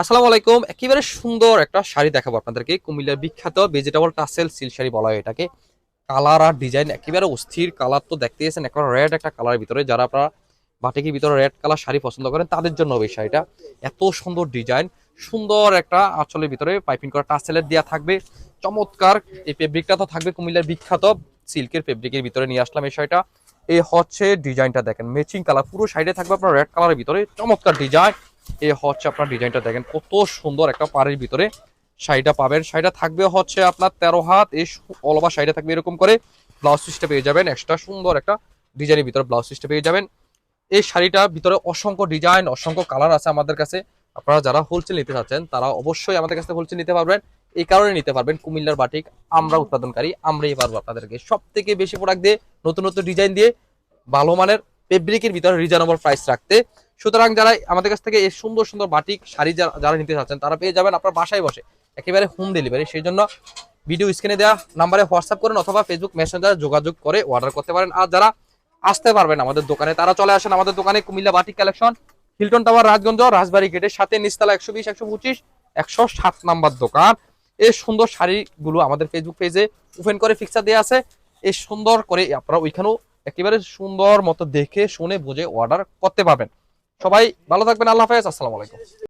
আসসালামু আলাইকুম। একেবারে সুন্দর একটা শাড়ি দেখাবো আপনাদেরকে। কুমিল্লার বিখ্যাত ভেজিটেবল টাসেল সিল্ক শাড়ি বলা হয় এটাকে। কালার আর ডিজাইন একেবারে অস্থির। কালার তো দেখতেইছেন, একেবারে রেড একটা কালারের ভিতরে। যারা আপনারা বাটিকের ভিতরে রেড কালার শাড়ি পছন্দ করেন তাদের জন্য হবে এই শাড়িটা। এত সুন্দর ডিজাইন, সুন্দর একটা আঁচলের ভিতরে পাইপিং করা টাসেলের দেয়া থাকবে। চমৎকার এই ফেব্রিকটা তো থাকবে কুমিল্লার বিখ্যাত সিল্কের ফেব্রিকের ভিতরে নিয়ে আসলাম এই শাড়িটা। এই হচ্ছে ডিজাইনটা দেখেন, ম্যাচিং কালার পুরো শাড়িতে থাকবে আপনার রেড কালারের ভিতরে। চমৎকার ডিজাইন। এই হচ্ছে আপনার ডিজাইনটা দেখেন, কত সুন্দর একটা পাড়ের ভিতরে শাড়িটা পাবেন। শাড়িটা থাকবে হচ্ছে আপনার 13 হাত। এই অল ওভার শাড়িটা থাকবে এরকম করে। ব্লাউজ পিসটা পেয়ে যাবেন এক্সট্রা সুন্দর একটা ডিজাইনের ভিতরে, ব্লাউজ পিসটা পেয়ে যাবেন। এই শাড়িটার ভিতরে অসংখ্য ডিজাইন, অসংখ্য কালার আছে আমাদের কাছে। আপনারা যারা হোলসেল নিতে চাচ্ছেন তারা অবশ্যই আমাদের কাছে হোলসেল নিতে পারবেন। এই কারণে নিতে পারবেন, কুমিল্লার বাটিক আমরা উৎপাদনকারী, আমরাই পারবো আপনাদেরকে সব থেকে বেশি প্রোডাক্ট দিয়ে, নতুন নতুন ডিজাইন দিয়ে, ভালো মানের ফেব্রিকের ভিতরে রিজনেবল প্রাইস রাখতে। সুতরাং যারা আমাদের কাছ থেকে এই সুন্দর সুন্দর বাটিক শাড়ি যারা নিতে চাচ্ছেন তারা পেয়ে যাবেন আপনার বাসায় বসে, একেবারে হোম ডেলিভারি। সেই জন্য ভিডিও স্ক্রিনে দেওয়া নাম্বারে হোয়াটসঅ্যাপ করেন অথবা ফেসবুক মেসেঞ্জারে যোগাযোগ করে অর্ডার করতে পারেন। আর যারা আসতে পারবেন আমাদের দোকানে তারা চলে আসেন আমাদের দোকানে, Comilla batik collection, Hilton tower, Rajganj, Rajbari গেটের সাথে নিচতলা 120, 125, 107 নাম্বার দোকান। এই সুন্দর শাড়িগুলো আমাদের ফেসবুক পেজে ওপেন করে পিকচার দেওয়া আছে। এই সুন্দর করে আপনারা ওইখানেও একেবারে সুন্দর মতো দেখে শুনে বুঝে অর্ডার করতে পারবেন। সবাই ভালো থাকবেন, আল্লাহ হাফেজ, আসসালামু আলাইকুম।